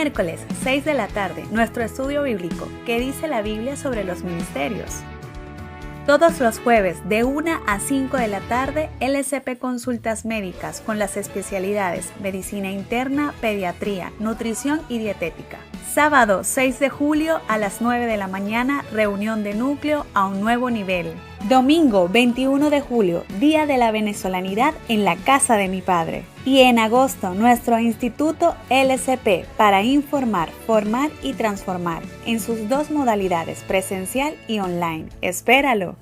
Miércoles, 6 de la tarde, nuestro estudio bíblico. ¿Qué dice la Biblia sobre los ministerios? Todos los jueves, de 1 a 5 de la tarde, LSP Consultas Médicas con las especialidades Medicina Interna, Pediatría, Nutrición y Dietética. Sábado 6 de julio a las 9 de la mañana, reunión de núcleo a un nuevo nivel. Domingo 21 de julio, Día de la Venezolanidad en la casa de mi padre. Y en agosto, nuestro instituto LSP para informar, formar y transformar en sus dos modalidades, presencial y online. ¡Espéralo!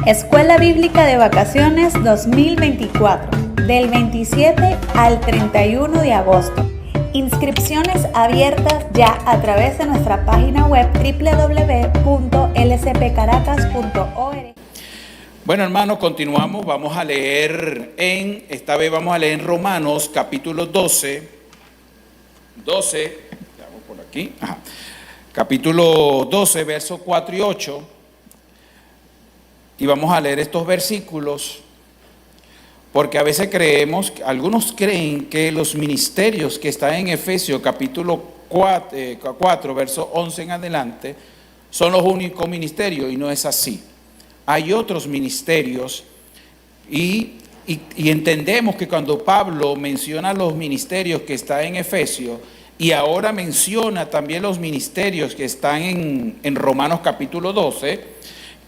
Escuela Bíblica de Vacaciones 2024, del 27 al 31 de agosto. Inscripciones abiertas ya a través de nuestra página web www.lspcaracas.org. Bueno, hermanos, continuamos. Esta vez vamos a leer en Romanos capítulo 12, vamos por aquí, capítulo 12, versos 4 y 8. Y vamos a leer estos versículos porque a veces algunos creen que los ministerios que están en Efesios capítulo 4, verso 11 en adelante, son los únicos ministerios, y no es así. Hay otros ministerios y entendemos que cuando Pablo menciona los ministerios que están en Efesios y ahora menciona también los ministerios que están en Romanos capítulo 12,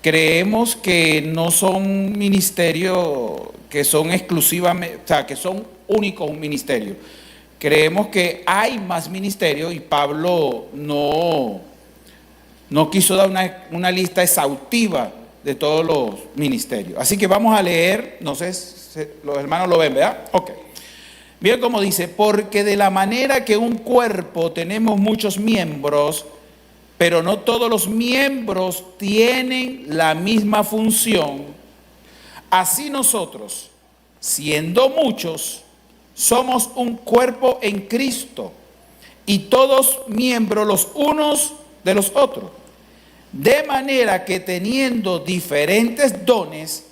creemos que no son ministerios que son exclusivamente, o sea, que son únicos ministerios. Creemos que hay más ministerios y Pablo no quiso dar una lista exhaustiva de todos los ministerios. Así que vamos a leer, no sé si los hermanos lo ven, ¿verdad? Ok. Miren cómo dice: porque de la manera que un cuerpo tenemos muchos miembros, pero no todos los miembros tienen la misma función, así nosotros, siendo muchos, somos un cuerpo en Cristo y todos miembros los unos de los otros. De manera que teniendo diferentes dones,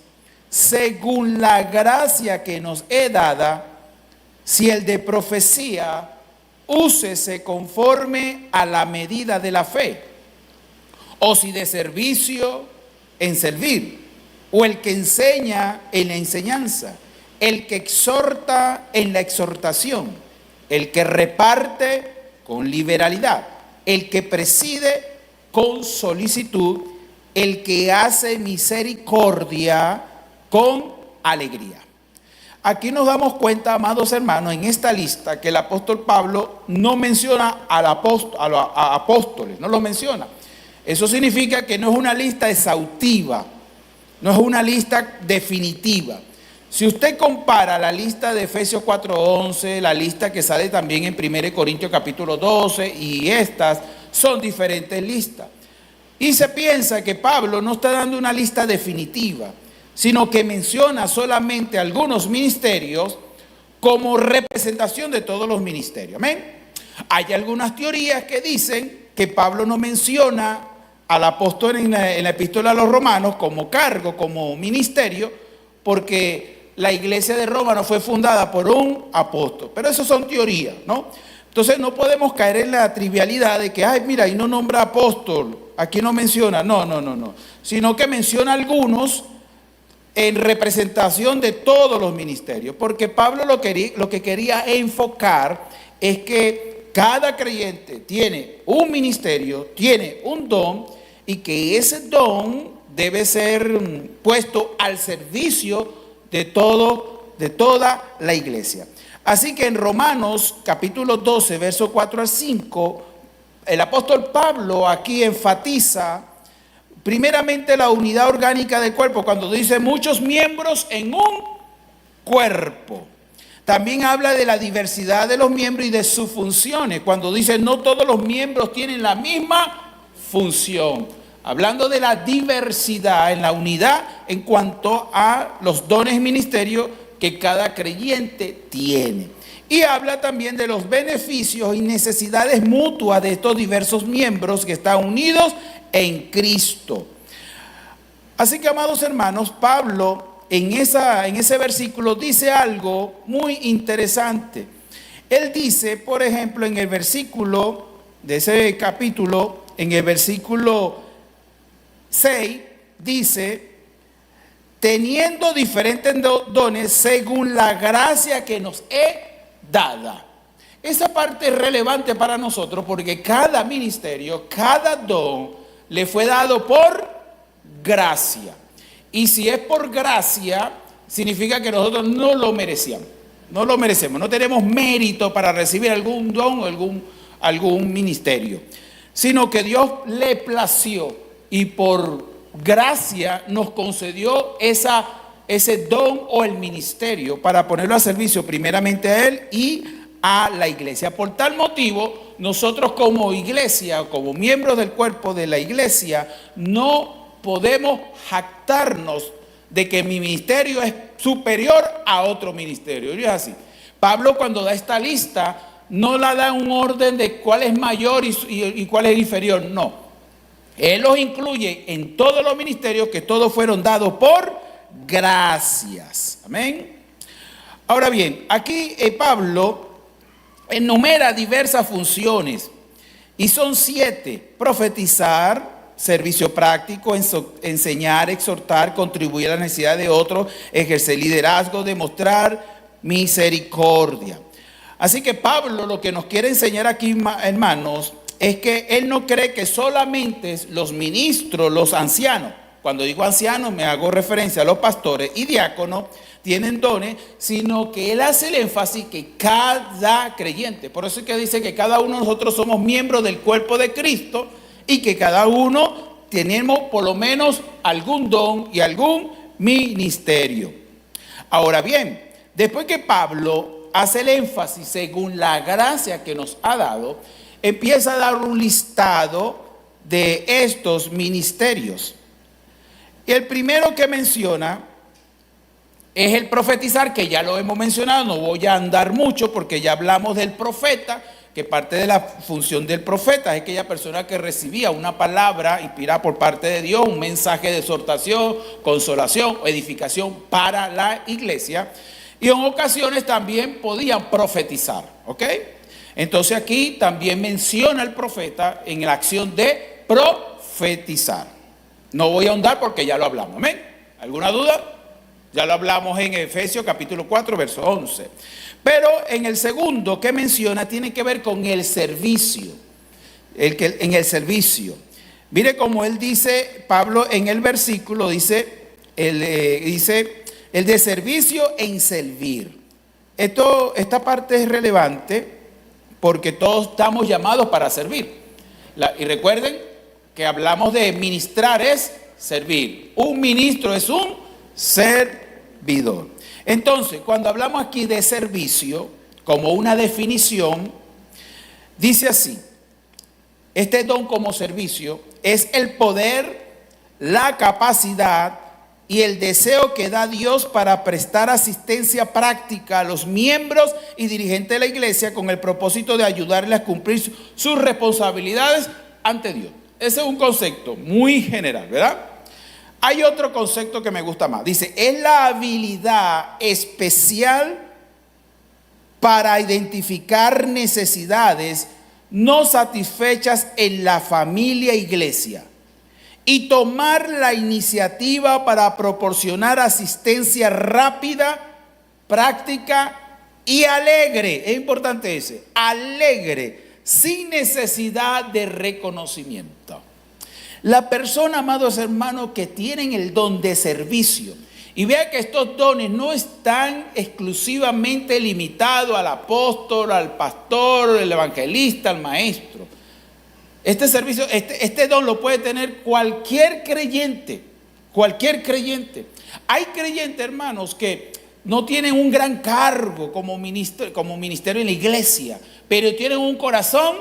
según la gracia que nos es dada, si el de profecía, úsese conforme a la medida de la fe, o si de servicio, en servir, o el que enseña en la enseñanza, el que exhorta en la exhortación, el que reparte con liberalidad, el que preside con solicitud, el que hace misericordia con alegría. Aquí nos damos cuenta, amados hermanos, en esta lista que el apóstol Pablo no menciona a apóstoles, no los menciona. Eso significa que no es una lista exhaustiva, no es una lista definitiva. Si usted compara la lista de Efesios 4:11, la lista que sale también en 1 Corintios capítulo 12, y estas son diferentes listas. Y se piensa que Pablo no está dando una lista definitiva, sino que menciona solamente algunos ministerios como representación de todos los ministerios. Amén. Hay algunas teorías que dicen que Pablo no menciona al apóstol en la epístola a los romanos como cargo, como ministerio, porque la iglesia de Roma no fue fundada por un apóstol. Pero eso son teorías, ¿no? Entonces no podemos caer en la trivialidad de que, mira, ahí no nombra apóstol, aquí no menciona. No. Sino que menciona algunos en representación de todos los ministerios, porque Pablo lo que quería enfocar es que cada creyente tiene un ministerio, tiene un don, y que ese don debe ser puesto al servicio de toda la iglesia. Así que en Romanos capítulo 12, versos 4 al 5, el apóstol Pablo aquí enfatiza primeramente la unidad orgánica del cuerpo, cuando dice muchos miembros en un cuerpo. También habla de la diversidad de los miembros y de sus funciones, cuando dice no todos los miembros tienen la misma función. Hablando de la diversidad en la unidad en cuanto a los dones y ministerios que cada creyente tiene. Y habla también de los beneficios y necesidades mutuas de estos diversos miembros que están unidos en Cristo. Así que, amados hermanos, Pablo en ese versículo dice algo muy interesante. Él dice, por ejemplo, en el versículo de ese capítulo, en el versículo 6, dice, teniendo diferentes dones según la gracia que nos es dada. Esa parte es relevante para nosotros porque cada ministerio, cada don le fue dado por gracia. Y si es por gracia, significa que nosotros no lo merecíamos. No lo merecemos, no tenemos mérito para recibir algún don o algún ministerio, sino que Dios le plació y por gracia nos concedió ese don o el ministerio para ponerlo a servicio primeramente a Él y a la iglesia. Por tal motivo, nosotros como iglesia, como miembros del cuerpo de la iglesia, no podemos jactarnos de que mi ministerio es superior a otro ministerio. Y es así. Pablo, cuando da esta lista, no la da un orden de cuál es mayor y cuál es inferior. No. Él los incluye en todos los ministerios que todos fueron dados por gracias. Amén. Ahora bien, aquí Pablo enumera diversas funciones y son 7: profetizar, servicio práctico, enseñar, exhortar, contribuir a la necesidad de otros, ejercer liderazgo, demostrar misericordia. Así que Pablo lo que nos quiere enseñar aquí, hermanos, es que él no cree que solamente los ministros, los ancianos, cuando digo ancianos me hago referencia a los pastores y diáconos, tienen dones, sino que él hace el énfasis que cada creyente, por eso es que dice que cada uno de nosotros somos miembros del cuerpo de Cristo y que cada uno tenemos por lo menos algún don y algún ministerio. Ahora bien, después que Pablo hace el énfasis según la gracia que nos ha dado, empieza a dar un listado de estos ministerios. Y el primero que menciona es el profetizar, que ya lo hemos mencionado, no voy a andar mucho porque ya hablamos del profeta, que parte de la función del profeta es aquella persona que recibía una palabra inspirada por parte de Dios, un mensaje de exhortación, consolación o edificación para la iglesia. Y en ocasiones también podían profetizar, ¿ok? Entonces aquí también menciona el profeta en la acción de profetizar. No voy a ahondar porque ya lo hablamos, ¿amén? ¿Alguna duda? Ya lo hablamos en Efesios capítulo 4, verso 11. Pero en el segundo que menciona tiene que ver con el servicio. En el servicio. Mire cómo él dice, Pablo en el versículo dice el de servicio en servir. Esta parte es relevante porque todos estamos llamados para servir. Y recuerden que hablamos de ministrar es servir. Un ministro es un servidor. Entonces, cuando hablamos aquí de servicio, como una definición, dice así: este don como servicio es el poder, la capacidad y el deseo que da Dios para prestar asistencia práctica a los miembros y dirigentes de la iglesia con el propósito de ayudarles a cumplir sus responsabilidades ante Dios. Ese es un concepto muy general, ¿verdad? Hay otro concepto que me gusta más. Dice, es la habilidad especial para identificar necesidades no satisfechas en la familia iglesia y tomar la iniciativa para proporcionar asistencia rápida, práctica y alegre. Es importante ese, alegre, sin necesidad de reconocimiento. La persona, amados hermanos, que tienen el don de servicio, y vea que estos dones no están exclusivamente limitados al apóstol, al pastor, al evangelista, al maestro. Este servicio, este don lo puede tener cualquier creyente, cualquier creyente. Hay creyentes, hermanos, que no tienen un gran cargo como ministerio en la iglesia, pero tienen un corazón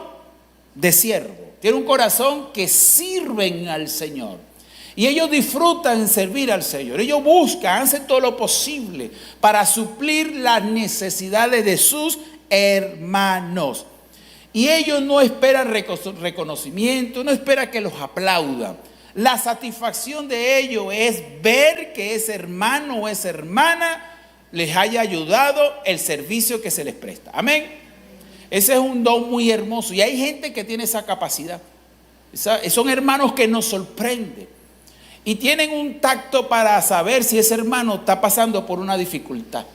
de siervo, tienen un corazón que sirven al Señor. Y ellos disfrutan servir al Señor. Ellos buscan, hacen todo lo posible para suplir las necesidades de sus hermanos. Y ellos no esperan reconocimiento, no esperan que los aplaudan. La satisfacción de ellos es ver que ese hermano o esa hermana les haya ayudado el servicio que se les presta. Amén. Ese es un don muy hermoso. Y hay gente que tiene esa capacidad. Son hermanos que nos sorprenden. Y tienen un tacto para saber si ese hermano está pasando por una dificultad.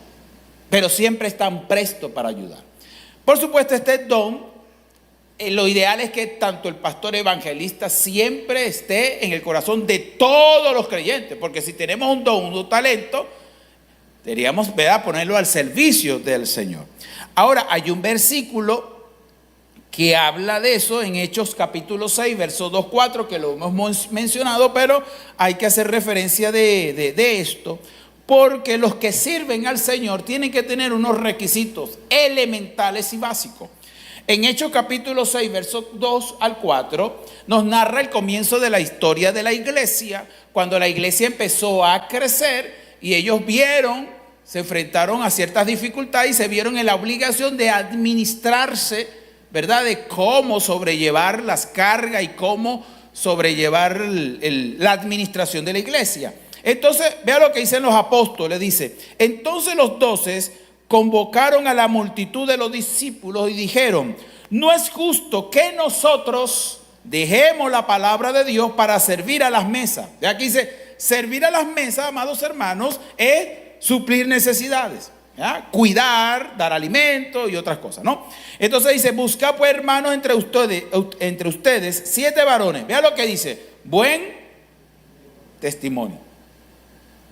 Pero siempre están prestos para ayudar. Por supuesto, este don, lo ideal es que tanto el pastor evangelista siempre esté en el corazón de todos los creyentes. Porque si tenemos un don, un talento, deberíamos, ¿verdad?, ponerlo al servicio del Señor. Ahora, hay un versículo que habla de eso en Hechos capítulo 6, verso 2-4, que lo hemos mencionado, pero hay que hacer referencia de esto, porque los que sirven al Señor tienen que tener unos requisitos elementales y básicos. En Hechos capítulo 6, verso 2-4, nos narra el comienzo de la historia de la iglesia, cuando la iglesia empezó a crecer y ellos se enfrentaron a ciertas dificultades y se vieron en la obligación de administrarse, ¿verdad?, de cómo sobrellevar las cargas y cómo sobrellevar la administración de la iglesia. Entonces, vea lo que dicen los apóstoles, dice: entonces los 12 convocaron a la multitud de los discípulos y dijeron: no es justo que nosotros dejemos la palabra de Dios para servir a las mesas. De aquí dice, servir a las mesas, amados hermanos, es suplir necesidades, ¿ya?, cuidar, dar alimento y otras cosas, ¿no? Entonces dice: buscad pues, hermanos, entre ustedes 7 varones. Vea lo que dice: buen testimonio.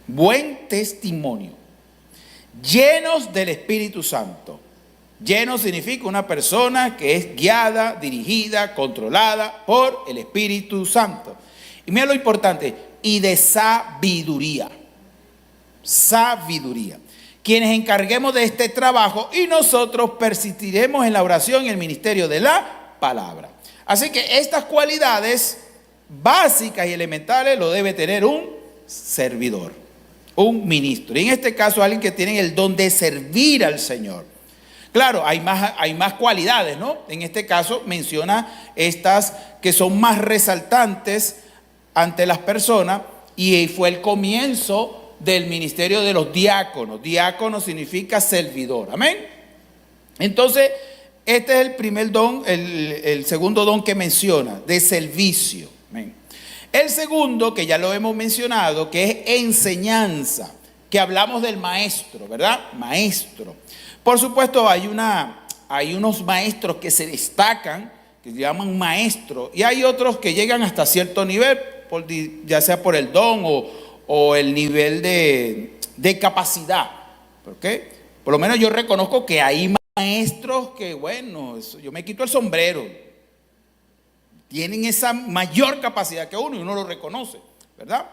Buen testimonio. Llenos del Espíritu Santo. Lleno significa una persona que es guiada, dirigida, controlada por el Espíritu Santo. Y mira lo importante: y de sabiduría. Sabiduría. Quienes encarguemos de este trabajo, y nosotros persistiremos en la oración y el ministerio de la palabra. Así que estas cualidades básicas y elementales lo debe tener un servidor, un ministro. Y en este caso, alguien que tiene el don de servir al Señor. Claro, hay más cualidades, ¿no? En este caso menciona estas que son más resaltantes ante las personas, y fue el comienzo del ministerio de los diáconos. Diácono significa servidor. Amén. Entonces, este es el primer don, el segundo don que menciona, de servicio. Amén. El segundo, que ya lo hemos mencionado, que es enseñanza, que hablamos del maestro, ¿verdad? Maestro. Por supuesto, hay unos maestros que se destacan, que se llaman maestros, y hay otros que llegan hasta cierto nivel, ya sea por el don o el nivel de capacidad. ¿Okay? Por lo menos yo reconozco que hay maestros que, bueno, yo me quito el sombrero. Tienen esa mayor capacidad que uno y uno lo reconoce, ¿verdad?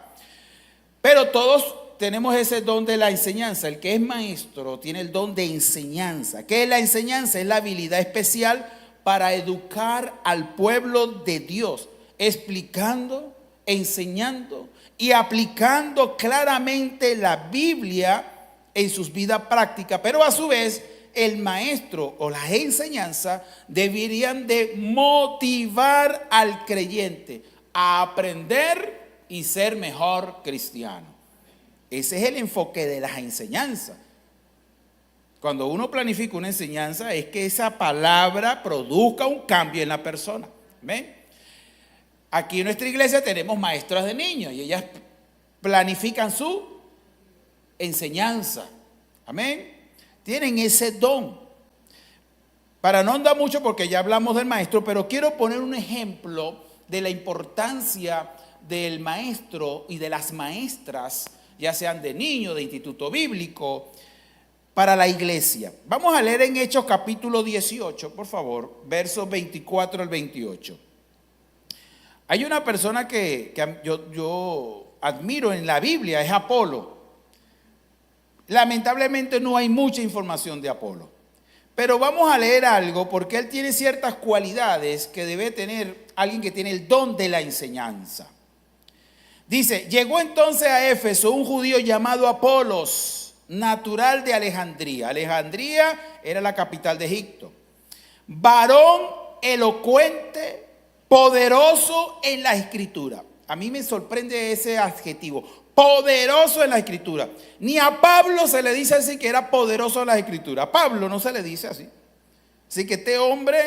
Pero todos tenemos ese don de la enseñanza. El que es maestro tiene el don de enseñanza. ¿Qué es la enseñanza? Es la habilidad especial para educar al pueblo de Dios, explicando, enseñando y aplicando claramente la Biblia en sus vidas prácticas. Pero a su vez, el maestro o las enseñanzas deberían de motivar al creyente a aprender y ser mejor cristiano. Ese es el enfoque de las enseñanzas. Cuando uno planifica una enseñanza, es que esa palabra produzca un cambio en la persona. ¿Ven? Aquí en nuestra iglesia tenemos maestras de niños y ellas planifican su enseñanza. Amén. Tienen ese don. Para no andar mucho, porque ya hablamos del maestro, pero quiero poner un ejemplo de la importancia del maestro y de las maestras, ya sean de niños, de instituto bíblico, para la iglesia. Vamos a leer en Hechos capítulo 18, por favor, versos 24 al 28. Hay una persona que yo admiro en la Biblia, es Apolo. lamentablemente no hay mucha información de Apolo. Pero vamos a leer algo porque él tiene ciertas cualidades que debe tener alguien que tiene el don de la enseñanza. Dice, llegó entonces a Éfeso un judío llamado Apolos, natural de Alejandría. Alejandría era la capital de Egipto. Varón elocuente, poderoso en la escritura. A mí me sorprende ese adjetivo, poderoso en la escritura. Ni a Pablo se le dice así que era poderoso en la escritura. A Pablo no se le dice así. Así que este hombre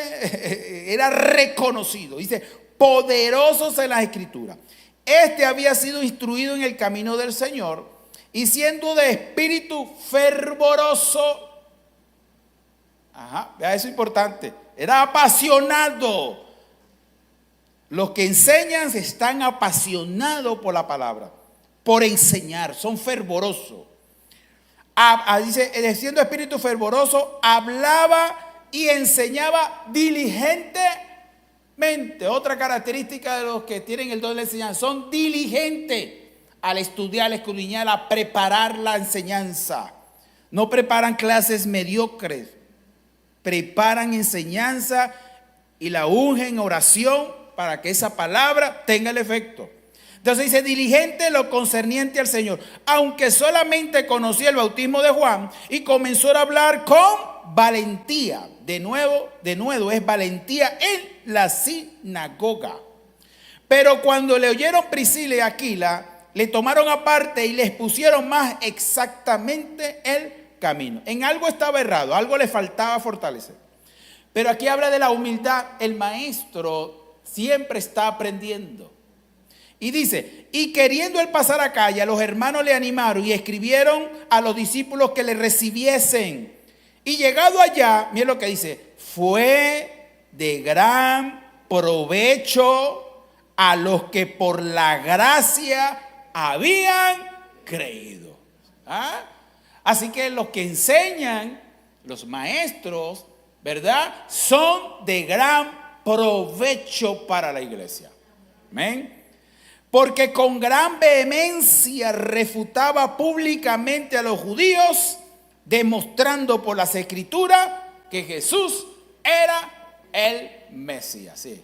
era reconocido. Dice, poderosos en la escritura. Este había sido instruido en el camino del Señor y siendo de espíritu fervoroso. Vea, eso es importante. Era apasionado. Los que enseñan están apasionados por la palabra, por enseñar, son fervorosos. Dice, siendo espíritu fervoroso, hablaba y enseñaba diligentemente. Otra característica de los que tienen el don de la enseñanza, son diligentes al estudiar, al escudriñar, a preparar la enseñanza. No preparan clases mediocres, preparan enseñanza y la ungen en oración para que esa palabra tenga el efecto. Entonces dice, diligente lo concerniente al Señor, aunque solamente conocía el bautismo de Juan, y comenzó a hablar con valentía. De nuevo es valentía en la sinagoga. Pero cuando le oyeron Priscila y Aquila, le tomaron aparte y le expusieron más exactamente el camino. En algo estaba errado, algo le faltaba fortalecer. Pero aquí habla de la humildad. El maestro siempre está aprendiendo. Y dice, y queriendo él pasar a calle, los hermanos le animaron y escribieron a los discípulos que le recibiesen. Y llegado allá, miren lo que dice, fue de gran provecho a los que por la gracia habían creído. Así que los que enseñan, los maestros, ¿verdad? Son de gran provecho para la iglesia. Amén. Porque con gran vehemencia refutaba públicamente a los judíos, demostrando por las escrituras que Jesús era el Mesías. Sí.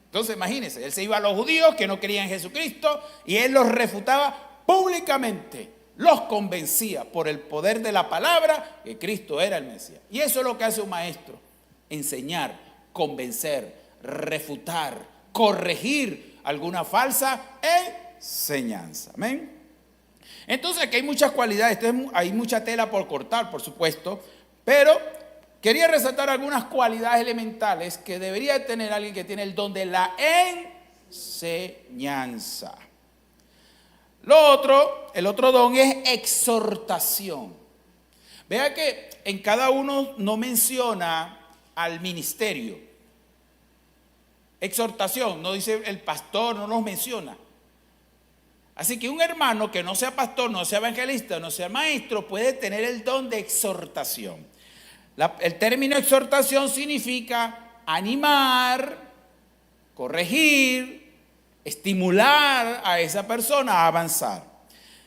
Entonces imagínense, él se iba a los judíos que no creían en Jesucristo y él los refutaba públicamente, los convencía por el poder de la palabra que Cristo era el Mesías. Y eso es lo que hace un maestro, enseñar, convencer, refutar, corregir alguna falsa enseñanza. Amén. Entonces aquí hay muchas cualidades, hay mucha tela por cortar, por supuesto, pero quería resaltar algunas cualidades elementales que debería tener alguien que tiene el don de la enseñanza. El otro don es exhortación. Vea que en cada uno no menciona al ministerio. Exhortación, no dice el pastor, no nos menciona. Así que un hermano que no sea pastor, no sea evangelista, no sea maestro, puede tener el don de exhortación. El término exhortación significa animar, corregir, estimular a esa persona a avanzar.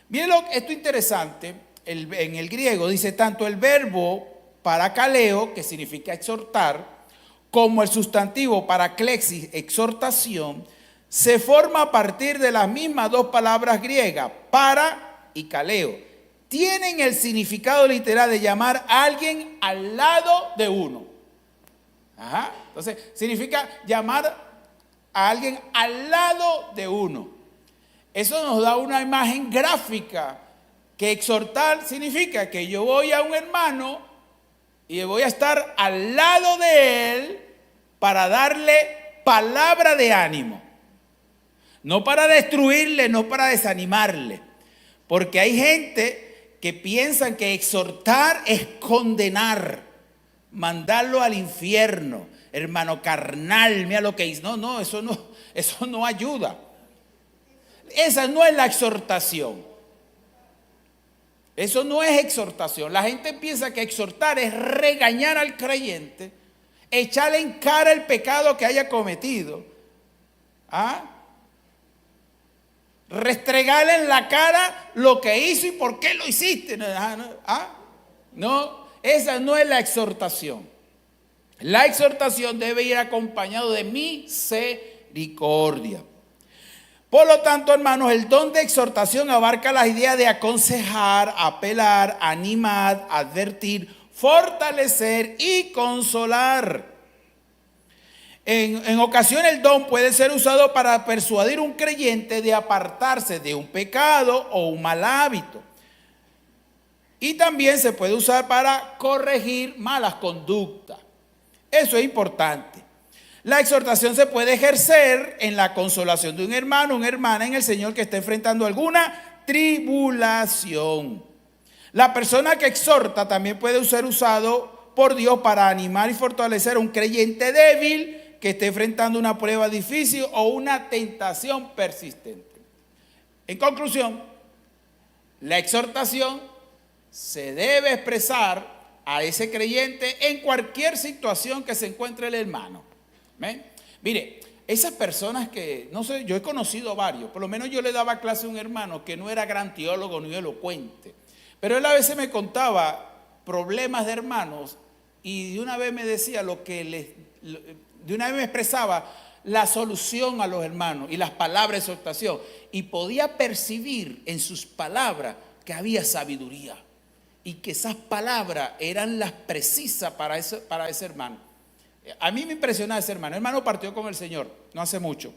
Miren esto interesante, en el griego dice tanto el verbo parakaleo, que significa exhortar, como el sustantivo paraklexis, exhortación, se forma a partir de las mismas dos palabras griegas, para y kaleo. Tienen el significado literal de llamar a alguien al lado de uno. Entonces, significa llamar a alguien al lado de uno. Eso nos da una imagen gráfica, que exhortar significa que yo voy a un hermano y voy a estar al lado de él para darle palabra de ánimo. No para destruirle, no para desanimarle. Porque hay gente que piensa que exhortar es condenar, mandarlo al infierno. Hermano carnal, mira lo que dice. No, eso no ayuda. Esa no es la exhortación. Eso no es exhortación. La gente piensa que exhortar es regañar al creyente, echarle en cara el pecado que haya cometido. restregarle en la cara lo que hizo y por qué lo hiciste. No, esa no es la exhortación. La exhortación debe ir acompañado de misericordia. Por lo tanto, hermanos, el don de exhortación abarca las ideas de aconsejar, apelar, animar, advertir, fortalecer y consolar. En ocasiones el don puede ser usado para persuadir a un creyente de apartarse de un pecado o un mal hábito. Y también se puede usar para corregir malas conductas. Eso es importante. La exhortación se puede ejercer en la consolación de un hermano o una hermana en el Señor que está enfrentando alguna tribulación. La persona que exhorta también puede ser usado por Dios para animar y fortalecer a un creyente débil que esté enfrentando una prueba difícil o una tentación persistente. En conclusión, la exhortación se debe expresar a ese creyente en cualquier situación que se encuentre el hermano. ¿Ven? Mire, esas personas que, no sé, yo he conocido varios, por lo menos yo le daba clase a un hermano que no era gran teólogo ni elocuente, pero él a veces me contaba problemas de hermanos y de una vez me decía de una vez me expresaba la solución a los hermanos y las palabras de exhortación, y podía percibir en sus palabras que había sabiduría y que esas palabras eran las precisas para ese hermano. A mí me impresionaba ese hermano. El hermano partió con el Señor no hace mucho,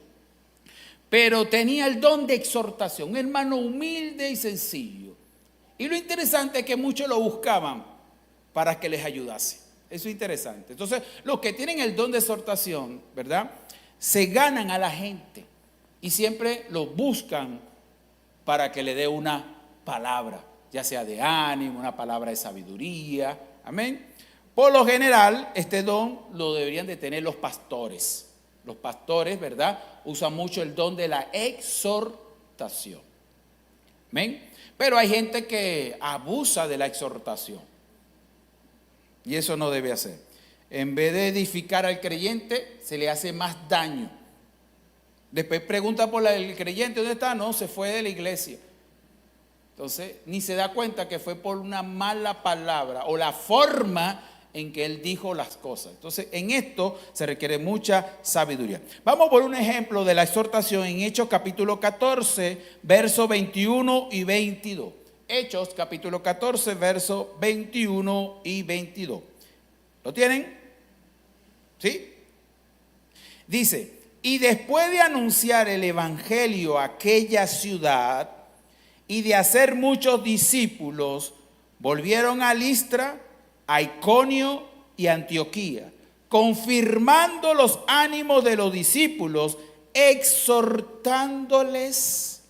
pero tenía el don de exhortación, un hermano humilde y sencillo. Y lo interesante es que muchos lo buscaban para que les ayudase. Eso es interesante. Entonces, los que tienen el don de exhortación, ¿verdad?, se ganan a la gente y siempre lo buscan para que le dé una palabra, ya sea de ánimo, una palabra de sabiduría. Amén. Por lo general, este don lo deberían de tener los pastores. Los pastores, ¿verdad?, usan mucho el don de la exhortación. Amén. Pero hay gente que abusa de la exhortación. Y eso no debe hacer. En vez de edificar al creyente, se le hace más daño. Después pregunta por el creyente, ¿dónde está? No, se fue de la iglesia. Entonces, ni se da cuenta que fue por una mala palabra o la forma en que él dijo las cosas. Entonces, en esto se requiere mucha sabiduría. Vamos por un ejemplo de la exhortación en Hechos capítulo 14, versos 21 y 22. Hechos capítulo 14, versos 21 y 22. ¿Lo tienen? ¿Sí? Dice: y después de anunciar el evangelio a aquella ciudad y de hacer muchos discípulos, volvieron a Listra, a Iconio y Antioquía, confirmando los ánimos de los discípulos, exhortándoles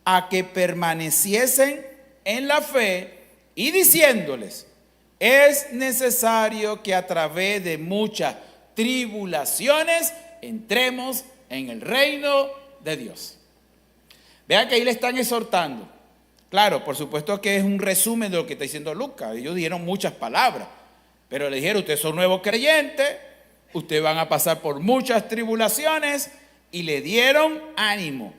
a que permaneciesen en la fe y diciéndoles: es necesario que a través de muchas tribulaciones entremos en el reino de Dios. Vean que ahí le están exhortando. Claro, por supuesto que es un resumen de lo que está diciendo Lucas. Ellos dieron muchas palabras, pero le dijeron: ustedes son nuevos creyentes, ustedes van a pasar por muchas tribulaciones, y le dieron ánimo.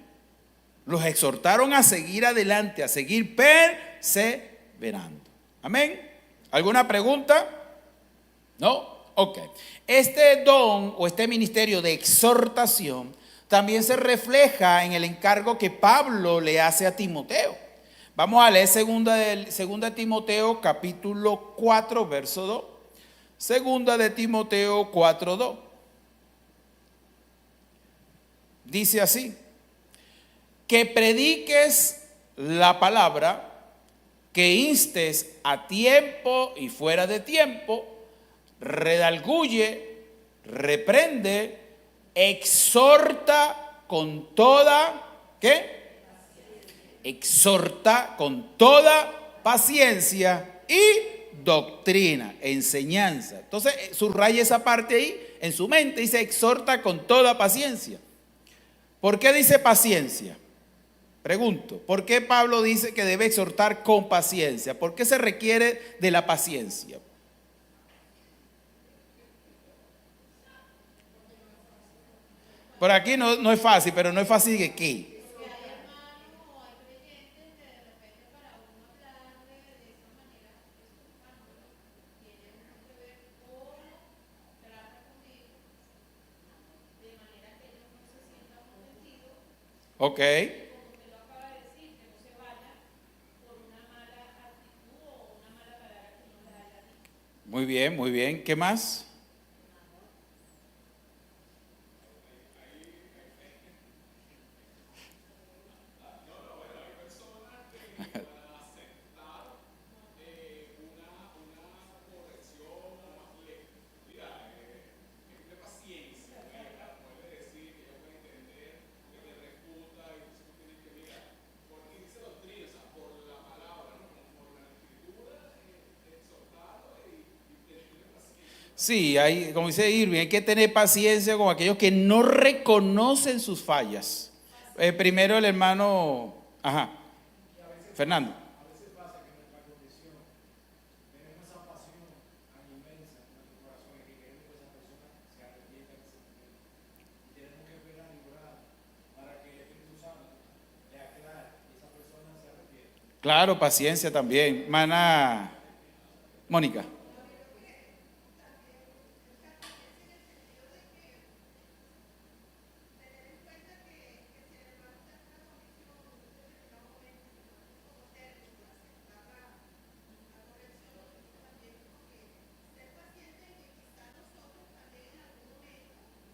Los exhortaron a seguir adelante, a seguir perseverando. Amén. ¿Alguna pregunta? ¿No? Ok. Este don o este ministerio de exhortación también se refleja en el encargo que Pablo le hace a Timoteo. Vamos a leer segunda de Timoteo capítulo 4, verso 2. Segunda de Timoteo 4, 2. Dice así: que prediques la palabra, que instes a tiempo y fuera de tiempo, redarguye, reprende, exhorta con toda, ¿qué? Exhorta con toda paciencia y doctrina, enseñanza. Entonces, subraya esa parte ahí en su mente, dice exhorta con toda paciencia. ¿Por qué dice paciencia? Pregunto, ¿por qué Pablo dice que debe exhortar con paciencia? ¿Por qué se requiere de la paciencia? Por aquí no es fácil, pero no es fácil de qué. Ok. Muy bien, muy bien. ¿Qué más? Sí, hay, como dice Irving, hay que tener paciencia con aquellos que no reconocen sus fallas. Primero el hermano, ajá, Fernando. Claro, paciencia también. Mana Mónica.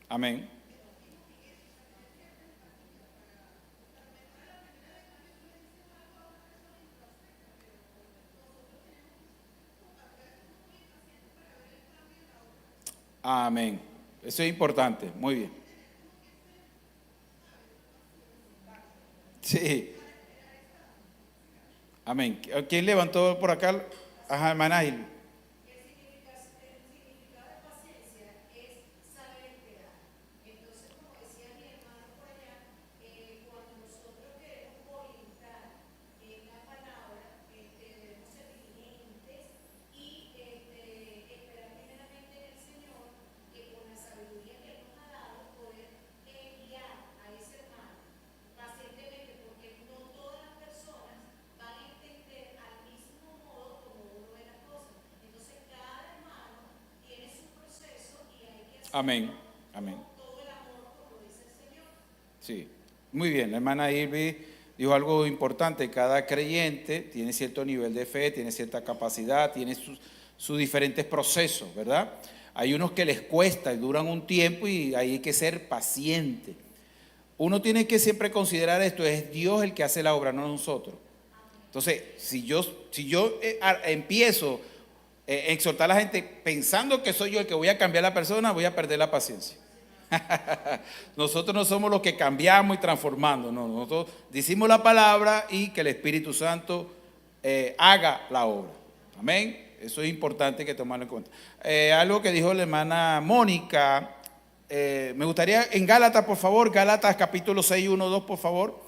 Amén. Amén. Eso es importante. Muy bien. Sí. Amén. ¿Quién levantó por acá? Ajá, hermana Gil. Amén. Amén. Sí. Muy bien, la hermana Irvi dijo algo importante. Cada creyente tiene cierto nivel de fe, tiene cierta capacidad, tiene sus diferentes procesos, ¿verdad? Hay unos que les cuesta y duran un tiempo y ahí hay que ser paciente. Uno tiene que siempre considerar esto, es Dios el que hace la obra, no nosotros. Entonces, si yo empiezo a exhortar a la gente pensando que soy yo el que voy a cambiar a la persona, voy a perder la paciencia. Nosotros no somos los que cambiamos y transformando, no, nosotros decimos la palabra y que el Espíritu Santo haga la obra. Amén. Eso es importante que tomarlo en cuenta. Algo que dijo la hermana Mónica, me gustaría en Gálatas, por favor, Gálatas capítulo 6, 1, 2, por favor,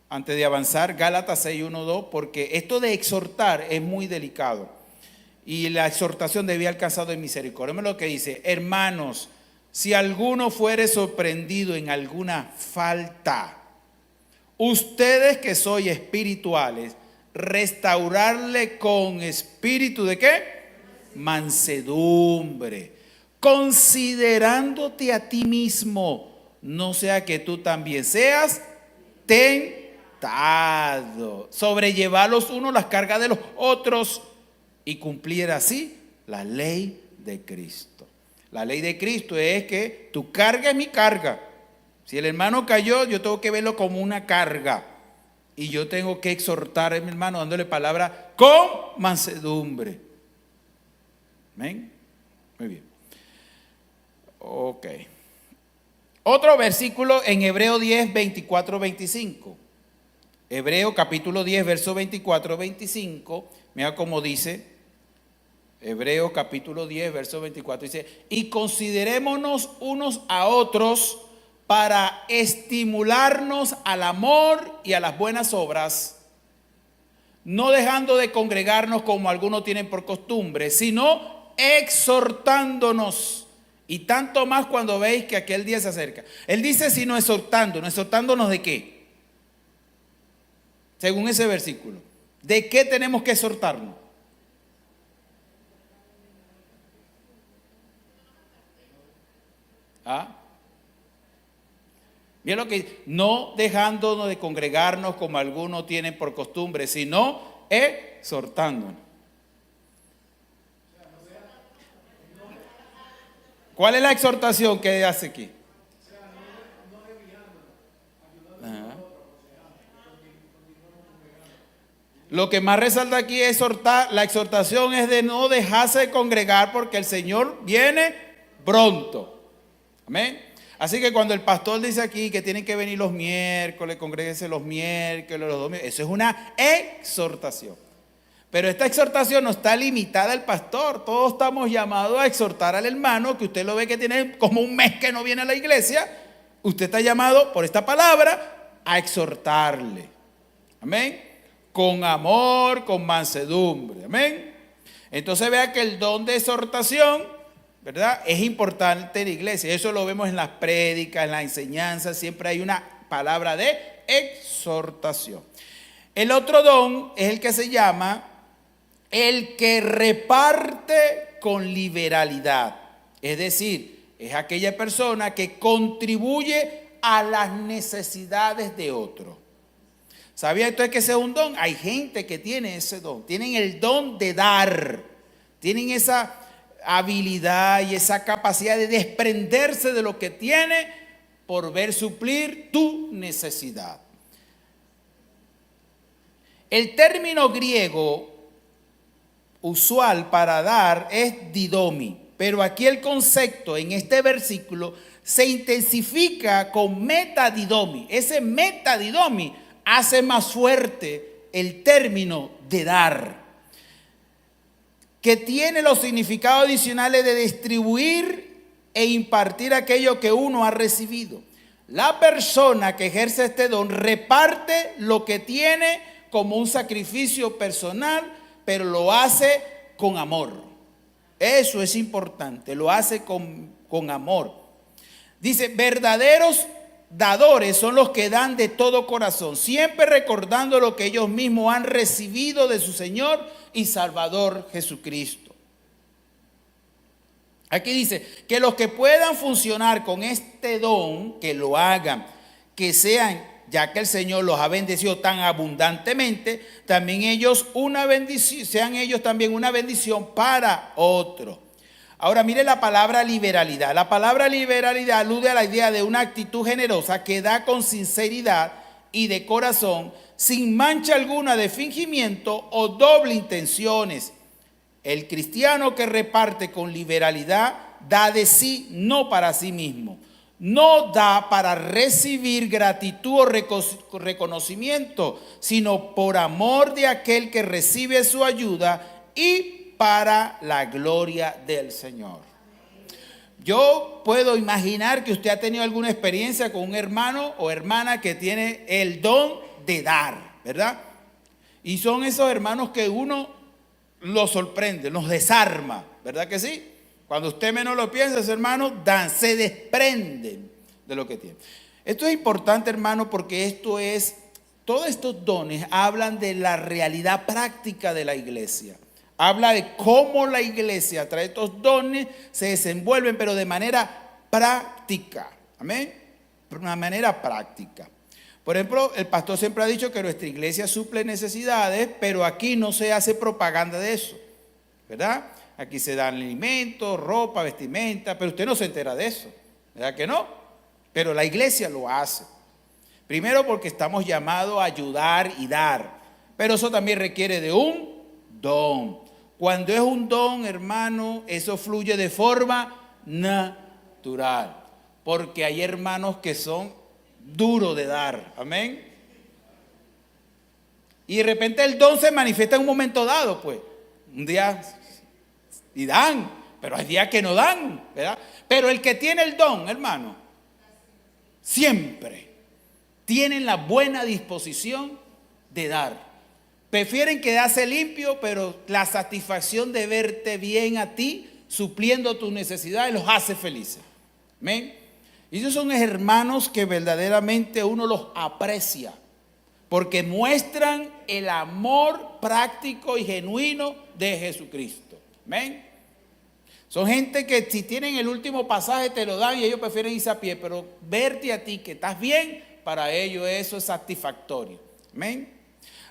antes de avanzar, Gálatas 6, 1, 2, porque esto de exhortar es muy delicado y la exhortación debía alcanzar de misericordia. Miren lo que dice: hermanos, si alguno fuere sorprendido en alguna falta, ustedes que sois espirituales, restaurarle con espíritu de ¿qué? Mansedumbre, considerándote a ti mismo, no sea que tú también seas tentado. Sobrellevar los unos las cargas de los otros y cumplir así la ley de Cristo. La ley de Cristo es que tu carga es mi carga. Si el hermano cayó, yo tengo que verlo como una carga. Y yo tengo que exhortar a mi hermano dándole palabra con mansedumbre. ¿Amén? Muy bien. Ok. Otro versículo en Hebreo 10, 24, 25. Hebreo capítulo 10, verso 24, 25. Mira cómo dice. Hebreo capítulo 10, verso 24 dice: y considerémonos unos a otros para estimularnos al amor y a las buenas obras, no dejando de congregarnos como algunos tienen por costumbre, sino exhortándonos, y tanto más cuando veis que aquel día se acerca. Él dice sino exhortándonos. ¿Exhortándonos de qué? Según ese versículo, ¿de qué tenemos que exhortarnos? ¿Ah? Mira lo que no dejándonos de congregarnos como algunos tienen por costumbre, sino exhortándonos. ¿Cuál es la exhortación que hace aquí? Ajá. Lo que más resalta aquí es exhortar. La exhortación es de no dejarse de congregar porque el Señor viene pronto. Amén. Así que cuando el pastor dice aquí que tienen que venir los miércoles, congréguense los miércoles, los domingos, eso es una exhortación. Pero esta exhortación no está limitada al pastor. Todos estamos llamados a exhortar al hermano, que usted lo ve que tiene como un mes que no viene a la iglesia. Usted está llamado por esta palabra a exhortarle. Amén. Con amor, con mansedumbre. Amén. Entonces vea que el don de exhortación, ¿verdad?, es importante en la iglesia. Eso lo vemos en las prédicas, en la enseñanza. Siempre hay una palabra de exhortación. El otro don es el que se llama el que reparte con liberalidad. Es decir, es aquella persona que contribuye a las necesidades de otro. ¿Sabía usted que ese es un don? Hay gente que tiene ese don. Tienen el don de dar. Tienen esa habilidad y esa capacidad de desprenderse de lo que tiene por ver suplir tu necesidad. El término griego usual para dar es didomi, pero aquí el concepto en este versículo se intensifica con metadidomi. Ese metadidomi hace más fuerte el término de dar, que tiene los significados adicionales de distribuir e impartir aquello que uno ha recibido. La persona que ejerce este don reparte lo que tiene como un sacrificio personal, pero lo hace con amor. Eso es importante, lo hace con amor. Dice, verdaderos dadores son los que dan de todo corazón, siempre recordando lo que ellos mismos han recibido de su Señor y Salvador Jesucristo. Aquí dice que los que puedan funcionar con este don, que lo hagan, que sean, ya que el Señor los ha bendecido tan abundantemente, también ellos una bendición, sean ellos también una bendición para otro. Ahora mire la palabra liberalidad. La palabra liberalidad alude a la idea de una actitud generosa que da con sinceridad y de corazón, sin mancha alguna de fingimiento o doble intenciones. El cristiano que reparte con liberalidad da de sí, no para sí mismo. No da para recibir gratitud o reconocimiento, sino por amor de aquel que recibe su ayuda y para la gloria del Señor. Yo puedo imaginar que usted ha tenido alguna experiencia con un hermano o hermana que tiene el don de dar, ¿verdad? Y son esos hermanos que uno los sorprende, los desarma, ¿verdad que sí? Cuando usted menos lo piensa, esos hermanos dan, se desprenden de lo que tienen. Esto es importante, hermano, porque todos estos dones hablan de la realidad práctica de la iglesia. Habla de cómo la iglesia a través de estos dones se desenvuelven, pero de manera práctica. Amén. De una manera práctica. Por ejemplo, el pastor siempre ha dicho que nuestra iglesia suple necesidades, pero aquí no se hace propaganda de eso, ¿verdad? Aquí se dan alimentos, ropa, vestimenta, pero usted no se entera de eso, ¿verdad que no? Pero la iglesia lo hace. Primero porque estamos llamados a ayudar y dar, pero eso también requiere de un don. Cuando es un don, hermano, eso fluye de forma natural, porque hay hermanos que son duros de dar, amén. Y de repente el don se manifiesta en un momento dado, pues, un día y dan, pero hay días que no dan, ¿verdad? Pero el que tiene el don, hermano, siempre tienen la buena disposición de dar. Prefieren quedarse limpio, pero la satisfacción de verte bien a ti, supliendo tus necesidades, los hace felices. Amén. Y esos son hermanos que verdaderamente uno los aprecia, porque muestran el amor práctico y genuino de Jesucristo. Amén. Son gente que si tienen el último pasaje te lo dan y ellos prefieren irse a pie, pero verte a ti que estás bien, para ellos eso es satisfactorio. Amén.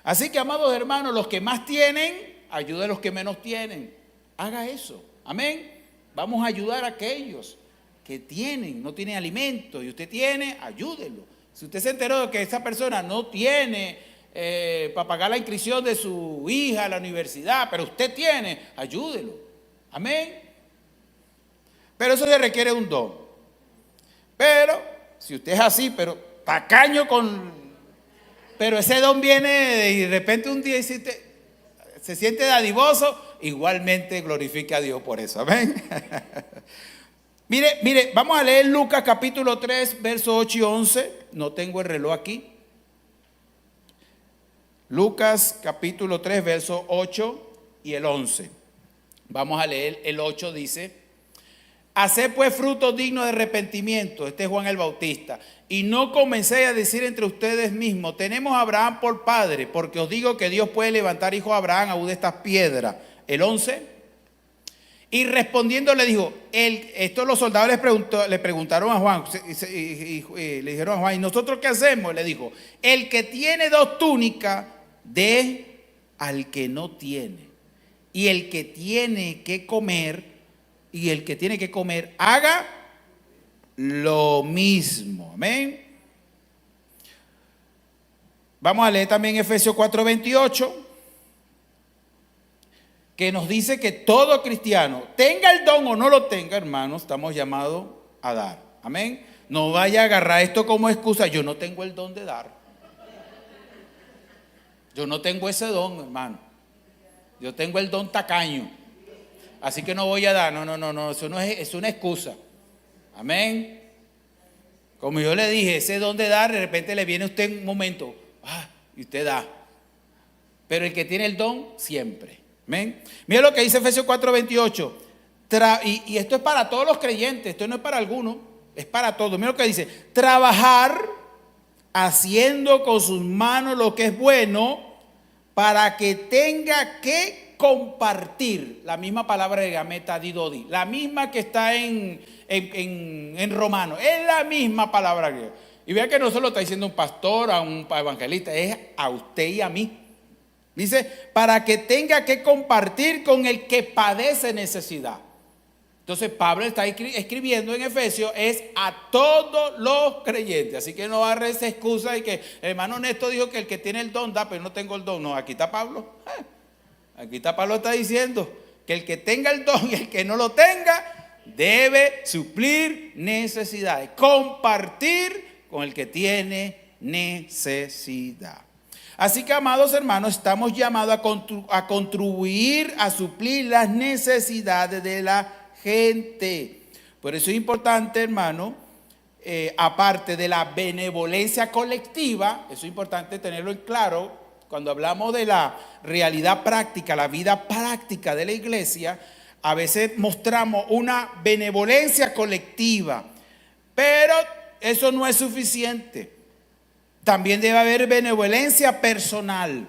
Así que, amados hermanos, los que más tienen, ayude a los que menos tienen. Haga eso. Amén. Vamos a ayudar a aquellos que tienen, no tienen alimento y usted tiene, ayúdelo. Si usted se enteró de que esa persona no tiene para pagar la inscripción de su hija a la universidad, pero usted tiene, ayúdelo. Amén. Pero eso se requiere un don. Pero, si usted es así, pero tacaño pero ese don viene y de repente un día se siente dadivoso, igualmente glorifique a Dios por eso. Amén. Mire, vamos a leer Lucas capítulo 3, versos 8 y 11. No tengo el reloj aquí. Lucas capítulo 3, versos 8 y el 11. Vamos a leer el 8, dice: haced pues frutos dignos de arrepentimiento. Este es Juan el Bautista. Y no comencéis a decir entre ustedes mismos: tenemos a Abraham por padre, porque os digo que Dios puede levantar hijos a Abraham aún de estas piedras. El 11. Y respondiendo le dijo, esto los soldados le preguntaron a Juan, y le dijeron a Juan: ¿y nosotros qué hacemos? Le dijo: el que tiene 2 túnicas, dé al que no tiene. Y el que tiene que comer, haga lo mismo. Amén. Vamos a leer también Efesios 4:28, que nos dice que todo cristiano, tenga el don o no lo tenga, hermanos, estamos llamados a dar. Amén. No vaya a agarrar esto como excusa: yo no tengo el don de dar. Yo no tengo ese don, hermano. Yo tengo el don tacaño, así que no voy a dar. No, eso no es una excusa. Amén. Como yo le dije, ese don de dar, de repente le viene a usted un momento, y usted da. Pero el que tiene el don, siempre. Amén. Mira lo que dice Efesios 4:28. Y esto es para todos los creyentes, esto no es para algunos, es para todos. Mira lo que dice: trabajar haciendo con sus manos lo que es bueno, para que tenga que compartir. La misma palabra de gameta didodi, la misma que está en romano, es la misma palabra griega. Y vea que no se lo está diciendo un pastor, a un evangelista, es a usted y a mí. Dice: para que tenga que compartir con el que padece necesidad. Entonces Pablo está escribiendo en Efesios, es a todos los creyentes. Así que no agarre esa excusa de que el hermano Néstor dijo que el que tiene el don da, pero no tengo el don. No, aquí está Pablo. Aquí está Pablo, está diciendo que el que tenga el don y el que no lo tenga debe suplir necesidades, compartir con el que tiene necesidad. Así que, amados hermanos, estamos llamados a contribuir a suplir las necesidades de la gente. Por eso es importante, hermano, aparte de la benevolencia colectiva, eso es importante tenerlo en claro. Cuando hablamos de la realidad práctica, la vida práctica de la iglesia, a veces mostramos una benevolencia colectiva, pero eso no es suficiente. También debe haber benevolencia personal.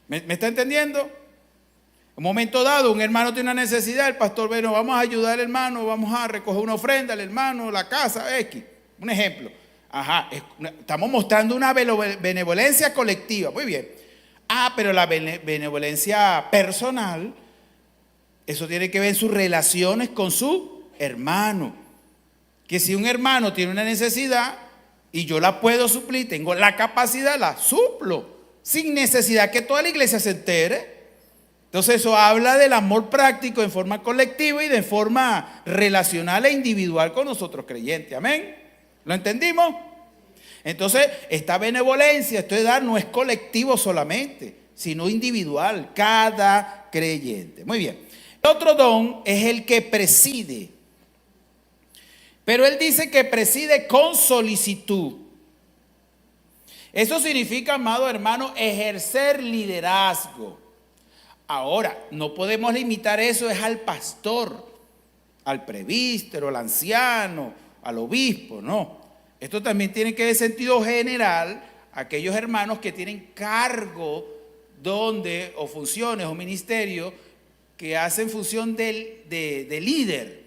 ¿Me está entendiendo? En un momento dado, un hermano tiene una necesidad, el pastor, bueno, vamos a ayudar al hermano, vamos a recoger una ofrenda al hermano, la casa, X. Un ejemplo. Estamos mostrando una benevolencia colectiva. Muy bien. Pero la benevolencia personal, eso tiene que ver en sus relaciones con su hermano. Que si un hermano tiene una necesidad y yo la puedo suplir, tengo la capacidad, la suplo, sin necesidad que toda la iglesia se entere. Entonces eso habla del amor práctico en forma colectiva y de forma relacional e individual con nosotros creyentes. Amén. ¿Lo entendimos? Entonces esta benevolencia, esto de dar, no es colectivo solamente, sino individual, cada creyente. Muy bien. El otro don es el que preside. Pero él dice que preside con solicitud. Eso significa, amado hermano, ejercer liderazgo. Ahora, no podemos limitar eso es al pastor, al presbítero, al anciano, al obispo, no. Esto también tiene que ver en sentido general a aquellos hermanos que tienen cargo o funciones o ministerios que hacen función de líder.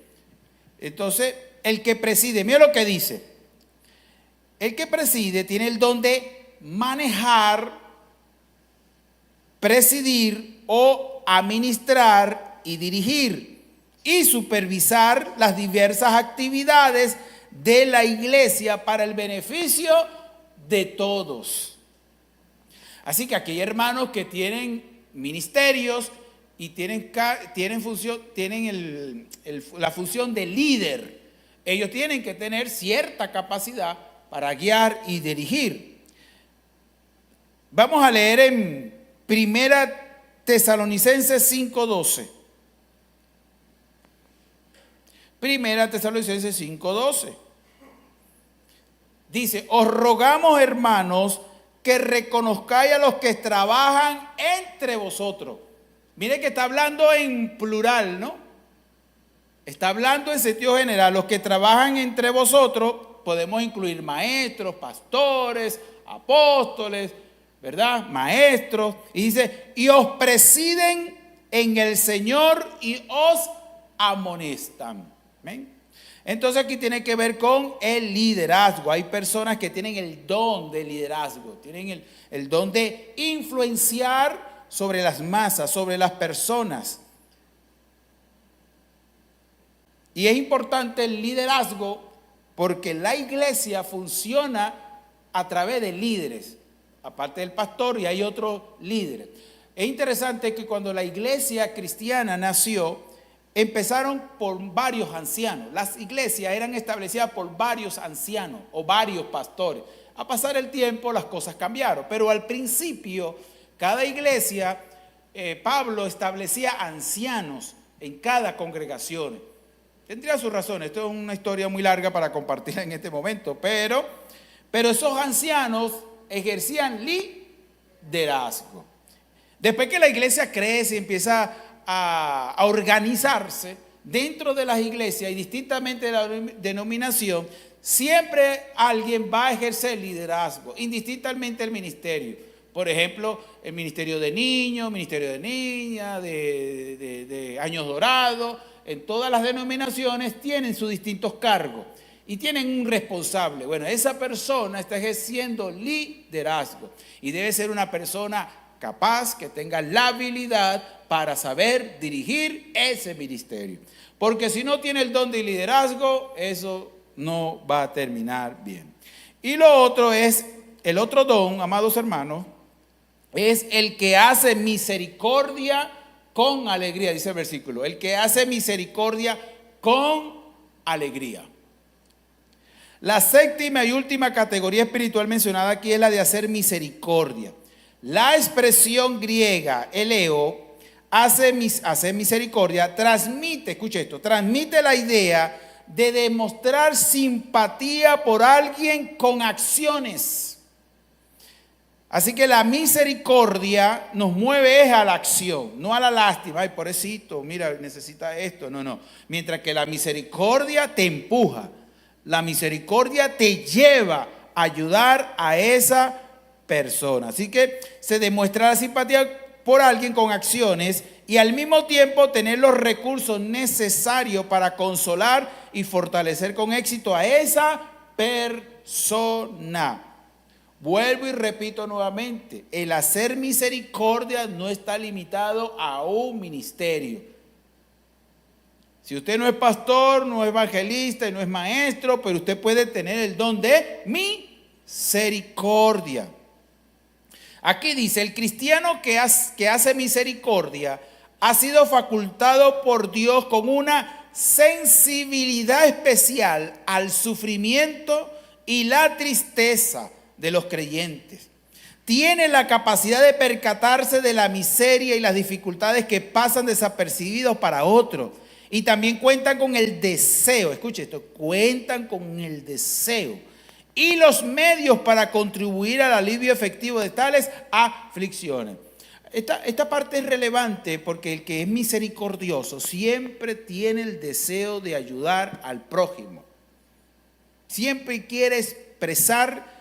Entonces, el que preside, mira lo que dice. El que preside tiene el don de manejar, presidir o administrar y dirigir y supervisar las diversas actividades de la iglesia para el beneficio de todos. Así que aquí hay hermanos que tienen ministerios y tienen la función de líder. Ellos tienen que tener cierta capacidad para guiar y dirigir. Vamos a leer en Primera Tesalonicenses 5:12. Primera Tesalonicenses 5:12. Dice, os rogamos, hermanos, que reconozcáis a los que trabajan entre vosotros. Mire que está hablando en plural, ¿no? Está hablando en sentido general. Los que trabajan entre vosotros, podemos incluir maestros, pastores, apóstoles, ¿verdad? Maestros. Y dice, y os presiden en el Señor y os amonestan. ¿Ven? Entonces aquí tiene que ver con el liderazgo. Hay personas que tienen el don de liderazgo, tienen el don de influenciar sobre las masas, sobre las personas. Y es importante el liderazgo porque la iglesia funciona a través de líderes, aparte del pastor, y hay otros líderes. Es interesante que cuando la iglesia cristiana nació, empezaron por varios ancianos. Las iglesias eran establecidas por varios ancianos o varios pastores. A pasar el tiempo las cosas cambiaron, pero al principio cada iglesia, Pablo establecía ancianos en cada congregación. Tendría sus razones, esto es una historia muy larga para compartir en este momento, pero esos ancianos ejercían liderazgo. Después que la iglesia crece y empieza a organizarse dentro de las iglesias y distintamente de la denominación, siempre alguien va a ejercer liderazgo, indistintamente el ministerio. Por ejemplo, el ministerio de niños, ministerio de niñas, de años dorados, en todas las denominaciones tienen sus distintos cargos y tienen un responsable. Bueno, esa persona está ejerciendo liderazgo y debe ser una persona capaz, que tenga la habilidad para saber dirigir ese ministerio. Porque si no tiene el don de liderazgo, eso no va a terminar bien. Y lo otro es, el otro don, amados hermanos, es el que hace misericordia con alegría, dice el versículo. El que hace misericordia con alegría. La séptima y última categoría espiritual mencionada aquí es la de hacer misericordia. La expresión griega, eleo, hacer misericordia, transmite, escuche esto, transmite la idea de demostrar simpatía por alguien con acciones. Así que la misericordia nos mueve a la acción, no a la lástima. Ay, pobrecito, mira, necesita esto. No. Mientras que la misericordia te empuja, la misericordia te lleva a ayudar a esa persona. Así que se demuestra la simpatía por alguien con acciones y al mismo tiempo tener los recursos necesarios para consolar y fortalecer con éxito a esa persona. Vuelvo y repito nuevamente, el hacer misericordia no está limitado a un ministerio. Si usted no es pastor, no es evangelista y no es maestro, pero usted puede tener el don de misericordia. Aquí dice, el cristiano que hace misericordia ha sido facultado por Dios con una sensibilidad especial al sufrimiento y la tristeza de los creyentes. Tiene la capacidad de percatarse de la miseria y las dificultades que pasan desapercibidos para otros. Y también cuentan con el deseo, escuche esto, cuentan con el deseo y los medios para contribuir al alivio efectivo de tales aflicciones. Esta parte es relevante porque el que es misericordioso siempre tiene el deseo de ayudar al prójimo. Siempre quiere expresar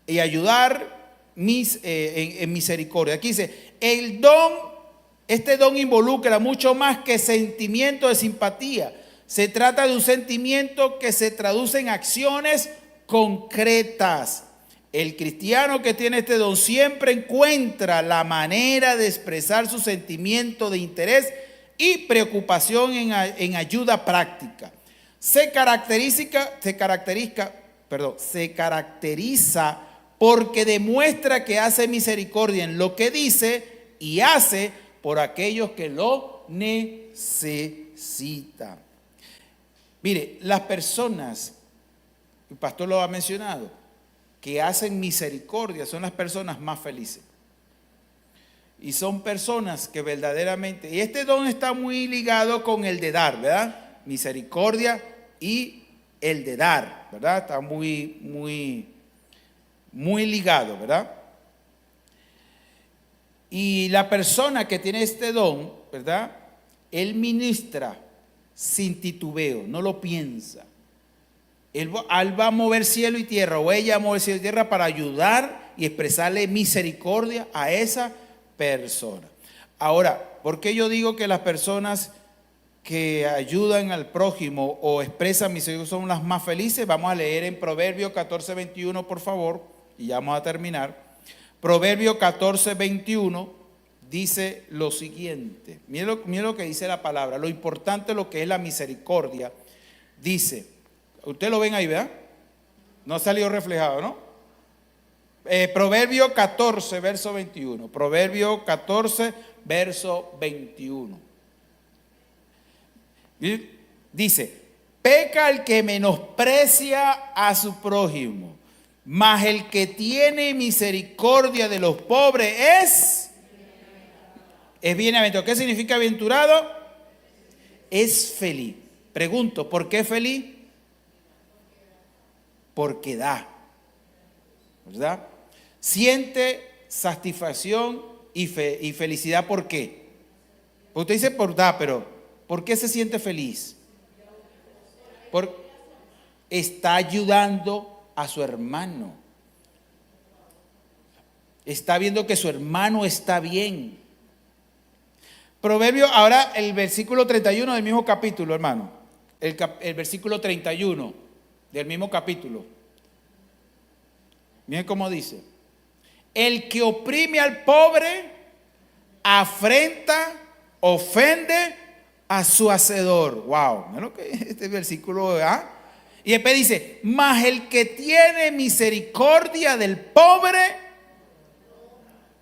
y ayudar en misericordia. Aquí dice, el don Este don involucra mucho más que sentimiento de simpatía. Se trata de un sentimiento que se traduce en acciones concretas. El cristiano que tiene este don siempre encuentra la manera de expresar su sentimiento de interés y preocupación en ayuda práctica. Se caracteriza porque demuestra que hace misericordia en lo que dice y hace por aquellos que lo necesitan. Mire, las personas, el pastor lo ha mencionado, que hacen misericordia son las personas más felices. Y son personas que verdaderamente, y este don está muy ligado con el de dar, ¿verdad? Misericordia y el de dar, ¿verdad? Está muy ligado, ¿verdad? Y la persona que tiene este don, ¿verdad? Él ministra sin titubeo, no lo piensa. Él va a mover cielo y tierra, o ella va a mover cielo y tierra para ayudar y expresarle misericordia a esa persona. Ahora, ¿por qué yo digo que las personas que ayudan al prójimo o expresan misericordia son las más felices? Vamos a leer en Proverbios 14:21, por favor, y ya vamos a terminar. Proverbios 14:21 dice lo siguiente. Miren lo que dice la palabra, lo importante, lo que es la misericordia. Dice, ustedes lo ven ahí, ¿verdad? No ha salido reflejado, ¿no? Proverbio 14, verso 21. Proverbio 14, verso 21. Dice, peca el que menosprecia a su prójimo, mas el que tiene misericordia de los pobres es bienaventurado. ¿Qué significa aventurado? Es feliz. Pregunto, ¿por qué feliz? Porque da, ¿verdad? Siente satisfacción y felicidad. ¿Por qué? Usted dice por da, pero ¿por qué se siente feliz? Porque está ayudando a su hermano. Está viendo que su hermano está bien. Proverbio, ahora el versículo 31 del mismo capítulo, hermano. El versículo 31 del mismo capítulo. Miren cómo dice. El que oprime al pobre afrenta, ofende a su hacedor. Wow, miren lo que este versículo, ¿verdad? Y después dice, mas el que tiene misericordia del pobre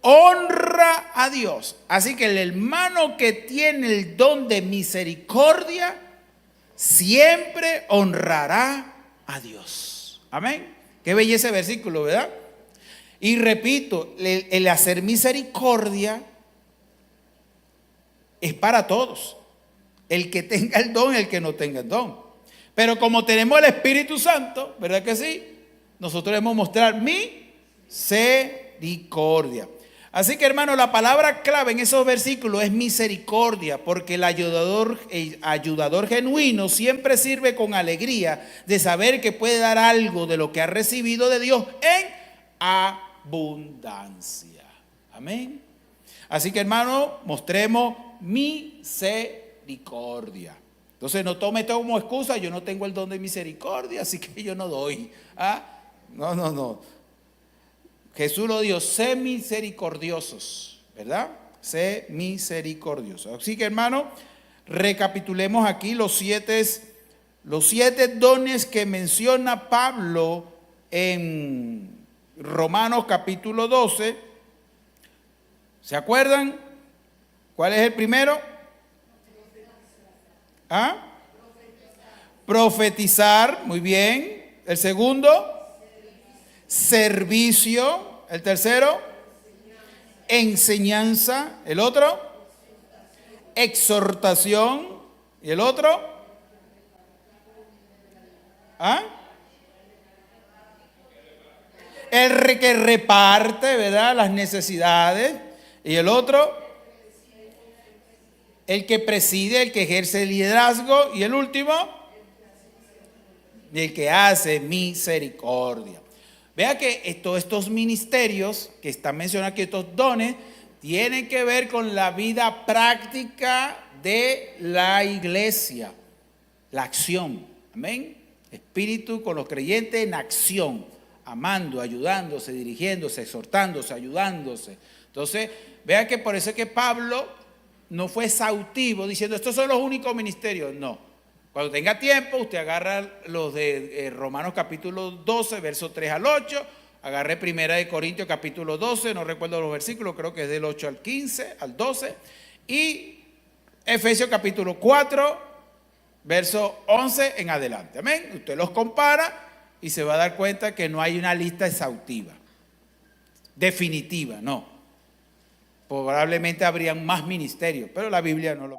honra a Dios. Así que el hermano que tiene el don de misericordia siempre honrará a Dios. Amén. Qué belleza ese versículo, ¿verdad? Y repito, el hacer misericordia es para todos. El que tenga el don, el que no tenga el don. Pero como tenemos el Espíritu Santo, ¿verdad que sí? Nosotros debemos mostrar misericordia. Así que, hermano, la palabra clave en esos versículos es misericordia, porque el ayudador genuino siempre sirve con alegría de saber que puede dar algo de lo que ha recibido de Dios en abundancia. Amén. Así que, hermano, mostremos misericordia. Entonces no tome esto como excusa, yo no tengo el don de misericordia, así que yo no doy. No. Jesús lo dijo, sé misericordiosos, ¿verdad? Sé misericordiosos. Así que, hermano, recapitulemos aquí los siete dones que menciona Pablo en Romanos capítulo 12. ¿Se acuerdan? ¿Cuál es el primero? Profetizar, muy bien. El segundo, servicio. El tercero, enseñanza. El otro, exhortación. Y el otro, el que reparte, ¿verdad?, las necesidades. Y el otro, el que preside, el que ejerce el liderazgo. Y el último, el que hace misericordia. Vea que todos estos ministerios que están mencionados aquí, estos dones, tienen que ver con la vida práctica de la iglesia, la acción, amén. Espíritu con los creyentes en acción, amando, ayudándose, dirigiéndose, exhortándose, ayudándose. Entonces, vean que por eso es que Pablo no fue exhaustivo diciendo estos son los únicos ministerios. No. Cuando tenga tiempo, usted agarra los de Romanos capítulo 12, versos 3 al 8. Agarré Primera de Corintios capítulo 12, no recuerdo los versículos, creo que es del 8 al 15, al 12. Y Efesios capítulo 4, verso 11 en adelante. Amén. Usted los compara y se va a dar cuenta que no hay una lista exhaustiva, definitiva, no. Probablemente habrían más ministerios, pero la Biblia no lo